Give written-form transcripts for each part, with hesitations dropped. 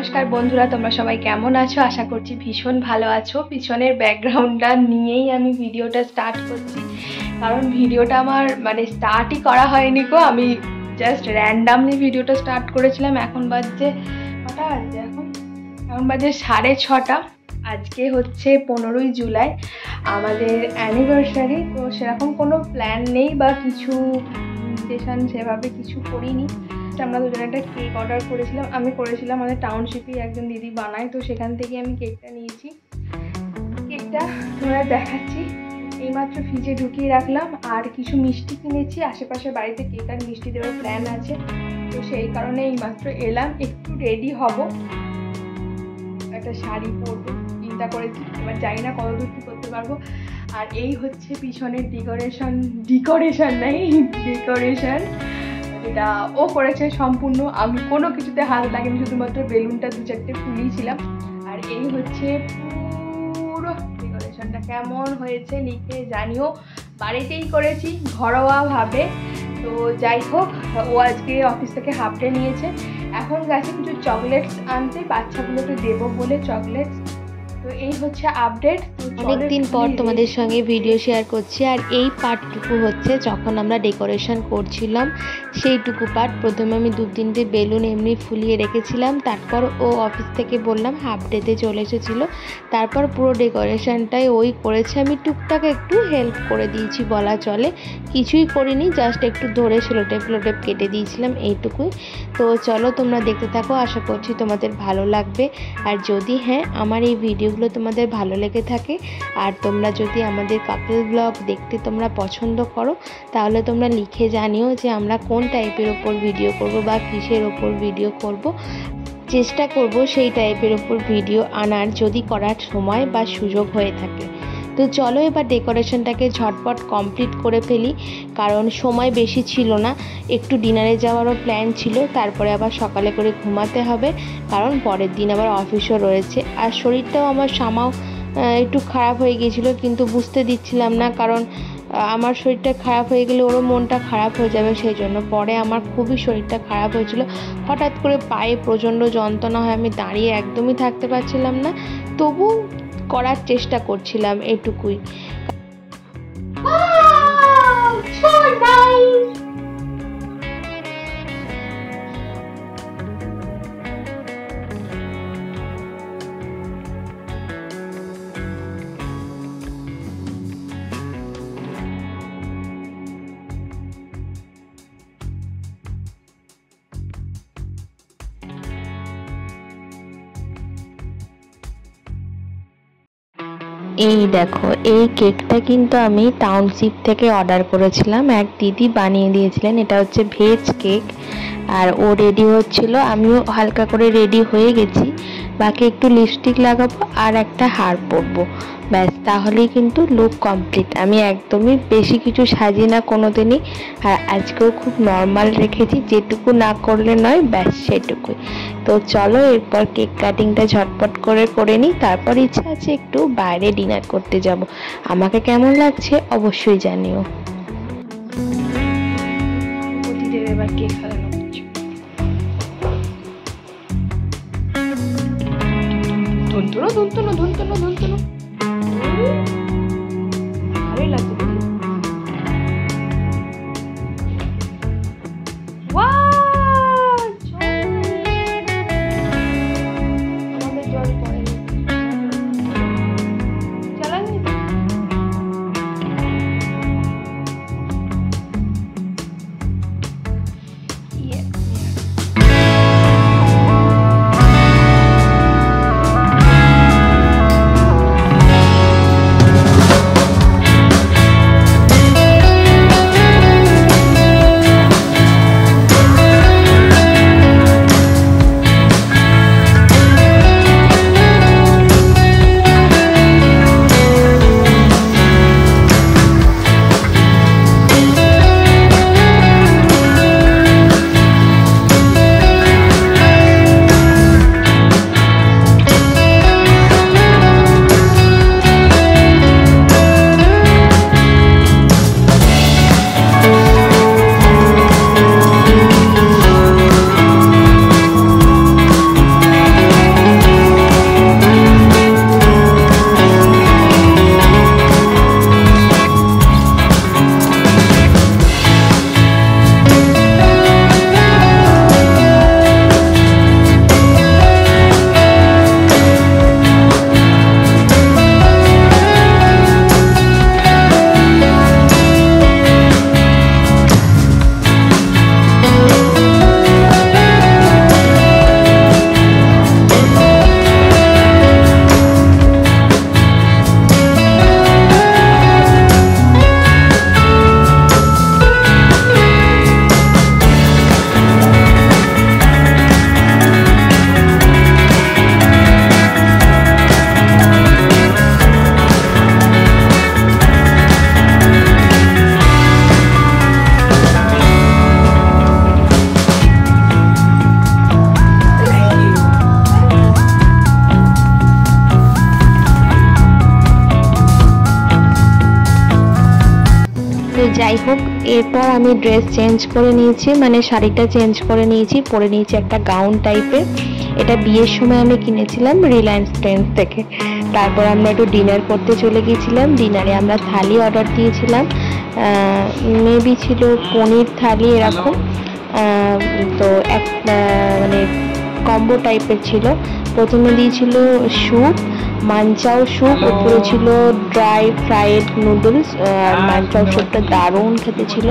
নমস্কার বন্ধুরা, তোমরা সবাই কেমন আছো? আশা করছি ভীষণ ভালো আছো। পিছনের ব্যাকগ্রাউন্ডটা নিয়েই আমি ভিডিওটা স্টার্ট করছি, কারণ ভিডিওটা আমার স্টার্টই করা হয়নি গো। আমি জাস্ট র্যান্ডামলি ভিডিওটা স্টার্ট করেছিলাম। এখন বাজে কটা বাজে? এখন বাজে 6:30। আজকে হচ্ছে 15ই জুলাই, আমাদের অ্যানিভার্সারি। তো সেরকম কোনো প্ল্যান নেই বা কিছু ইনভিটেশন সেভাবে কিছু করিনি। আমরা দুজনে একটা কেক অর্ডার করেছিলাম, আমি করেছিলাম, আমাদের টাউনশিপে একজন দিদি বানায়, তো সেখান থেকে আমি কেকটা নিয়েছি। কেকটা তোমাদের দেখাচ্ছি। এইমাত্র ফ্রিজে ঢুকিয়ে রাখলাম। আর কিছু মিষ্টি কিনেছি, আশেপাশে বাড়িতে কেক আর মিষ্টি দেওয়ার প্ল্যান আছে, তো সেই কারণে এইমাত্র এলাম। একটু রেডি হব, একটা শাড়ি পরবো চিন্তা করেছি, এবার জানি না কতদূর কী করতে পারবো। আর এই হচ্ছে পিছনের ডেকোরেশন যেটা ও করেছে সম্পূর্ণ। আমি কোনো কিছুতে হাত লাগেনি, শুধুমাত্র বেলুনটা 2-4টে ফুলিয়েছিলাম। আর এই হচ্ছে পুরো ডেকোরেশনটা। কেমন হয়েছে লিখে জানিও। বাড়িতেই করেছি ঘরোয়াভাবে। তো যাই হোক, ও আজকে অফিস থেকে হাফ ডে নিয়েছে। এখন গেছে কিছু চকলেটস আনতে, বাচ্চাগুলোকে দেবো বলে চকলেটস। তো এই হচ্ছে আপডেট। অনেকদিন পর তোমাদের সঙ্গে ভিডিও শেয়ার করছি। আর এই পার্টটুকু হচ্ছে যখন আমরা ডেকোরেশন করছিলাম সেইটুকু পার্ট। প্রথমে আমি 2-3টে বেলুন এমনি ফুলিয়ে রেখেছিলাম, তারপর ও অফিস থেকে বললাম হাফ ডেতে চলে এসেছিলো, তারপর পুরো ডেকোরেশনটাই ওই করেছে। আমি টুকটাক একটু হেল্প করে দিয়েছি বলা চলে, কিছুই করিনি, জাস্ট একটু ধরে সেলোটেপ কেটে দিয়েছিলাম, এইটুকুই। তো চলো তোমরা দেখতে থাকো, আশা করছি তোমাদের ভালো লাগবে। আর যদি আমার এই ভিডিওগুলো তোমাদের ভালো লেগে থাকে আর তোমরা যদি আমাদের কাপল ব্লগ দেখতে তোমরা পছন্দ করো, তাহলে তোমরা লিখে জানিও যে আমরা কোন টাইপের ওপর ভিডিও করব বা কিসের ওপর ভিডিও করব। চেষ্টা করব সেই টাইপের ওপর ভিডিও আনার, যদি করার সময় বা সুযোগ হয়ে থাকে। তো চলো এবার ডেকোরেশনটাকে ঝটপট কমপ্লিট করে ফেলি, কারণ সময় বেশি ছিল না। একটু ডিনারে যাওয়ারও প্ল্যান ছিল, তারপরে আবার সকালে করে ঘুমাতে হবে, কারণ পরের দিন আবার অফিসও রয়েছে। আর শরীরটাও আমার সামাও একটু খারাপ হয়ে গিয়েছিলো, কিন্তু বুঝতে দিচ্ছিলাম না, কারণ আমার শরীরটা খারাপ হয়ে গেলে ওরও মনটা খারাপ হয়ে যাবে, সেই জন্য। পরে আমার খুবই শরীরটা খারাপ হয়েছিল, হঠাৎ করে পায়ে প্রচণ্ড যন্ত্রণা হয়, আমি দাঁড়িয়ে একদমই থাকতে পারছিলাম না, তবু করার চেষ্টা করছিলাম এটুকুই। এই দেখো, এই কেকটা কিন্তু আমি টাউনশিপ থেকে অর্ডার করেছিলাম, এক দিদি বানিয়ে দিয়েছিলেন। এটা হচ্ছে ভেজ কেক। আর ও রেডি হচ্ছিল, আমিও হালকা করে রেডি হয়ে গেছি, বাকি একটু লিপস্টিক লাগাবো আর একটা হার পরবো, ব্যাস, তাহলেই কিন্তু লুক কমপ্লিট। আমি একদমই বেশি কিছু সাজি না কোনো দিনই, আর আজকেও খুব নর্মাল রেখেছি, যেটুকু না করলে নয়, ব্যাস সেটুকুই। তো চলো এরপর কেক কাটিংটা ঝটপট করে নিই, তারপর ইচ্ছা আছে একটু বাইরে ডিনার করতে যাব। আমাকে কেমন লাগছে অবশ্যই জানিও। এবার কেক খাওয়ানো ধুনতুনো ভালোই লাগছে। যাই হোক, এরপর আমি ড্রেস চেঞ্জ করে নিয়েছি, মানে শাড়িটা চেঞ্জ করে নিয়েছি, পরে নিয়েছি একটা গাউন টাইপের। এটা বিয়ের সময় আমি কিনেছিলাম রিলায়েন্স ট্রেন্ডস থেকে। তারপর আমরা একটু ডিনার করতে চলে গিয়েছিলাম। ডিনারে আমরা থালি অর্ডার দিয়েছিলাম, মেবি ছিল পনির থালি এরকম। তো এক মানে কম্বো টাইপের ছিল। প্রথমে দিয়েছিল স্যুপ, মানচাও স্যুপ, উপরে ছিল ড্রাই ফ্রাইড নুডলস। আর মানচাও স্যুপটা দারুণ খেতে ছিল।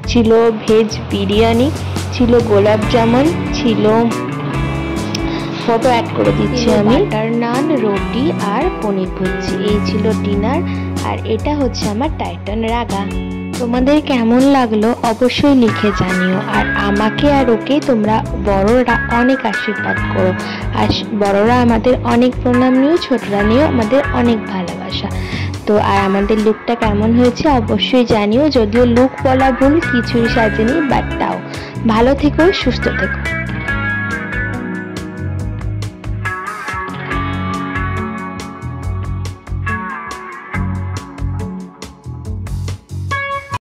ছিল ভেজ বিরিয়ানি, ছিল গোলাপ জামুন, ছিল ফটো অ্যাড করে দিচ্ছি আমি, বাটার নান, রুটি আর পনির ভুজি। এই ছিল ডিনার। আর এটা হচ্ছে আমার টাইটান রাগা। তোমাদের কেমন লাগলো অবশ্যই লিখে জানিও। আর আমাকে আর ওকে তোমরা বড়রা অনেক আশীর্বাদ করো। আর বড়রা আমাদের অনেক প্রণাম নিও, ছোটরা নিও আমাদের অনেক ভালোবাসা। তো আর আমাদের লুকটা কেমন হয়েছে অবশ্যই জানিও। যদিও লুক বলা ভুল, কিছুই সাজেনি, বাট তাও ভালো থেকো, সুস্থ থেকো।